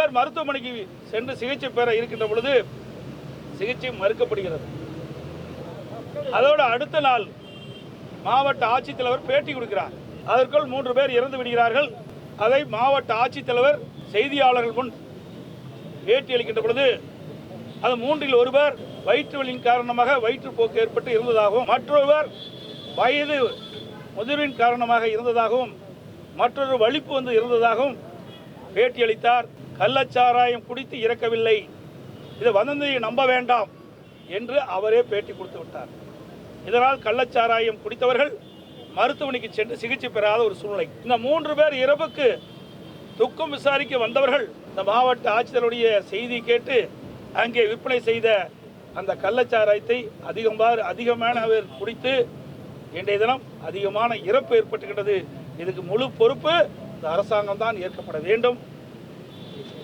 அவர் மருத்துவமனைக்கு சென்று சிகிச்சை பெற இருக்கின்ற பொழுது சிகிச்சை மறுக்கப்படுகிறது. அதோடு அடுத்த நாள் மாவட்ட ஆட்சித்தலைவர் பேட்டி கொடுக்கிறார். அதற்குள் 3 பேர் இறந்து விடுகிறார்கள். அதை மாவட்ட ஆட்சித்தலைவர் செய்தியாளர்கள் முன் பேட்டி அளிக்கின்ற பொழுது அது 3இல் ஒருவர் வயிற்று வலியின் காரணமாக வயிற்றுப்போக்கு ஏற்பட்டு இருந்ததாகவும், மற்றொருவர் வயது முதிர்வின் காரணமாக இருந்ததாகவும், மற்றொரு வலிப்பு வந்து இருந்ததாகவும் பேட்டி அளித்தார். கள்ளச்சாராயம் குடித்து இறக்கவில்லை, இது வதந்தியை நம்ப வேண்டாம் என்று அவரே பேட்டி கொடுத்து விட்டார். இதனால் கள்ளச்சாராயம் குடித்தவர்கள் மருத்துவமனைக்கு சென்று சிகிச்சை பெறாத ஒரு சூழ்நிலை. இந்த 3 பேர் இறப்புக்கு துக்கம் விசாரிக்க வந்தவர்கள் இந்த மாவட்ட ஆட்சித்தலைவருடைய செய்தி கேட்டு அங்கே விற்பனை செய்த அந்த கள்ளச்சாராயத்தை அதிகமானவர் குடித்து இன்றைய தினம் அதிகமான இறப்பு ஏற்பட்டுகின்றது. இதுக்கு முழு பொறுப்பு இந்த அரசாங்கம் தான் ஏற்கப்பட வேண்டும்.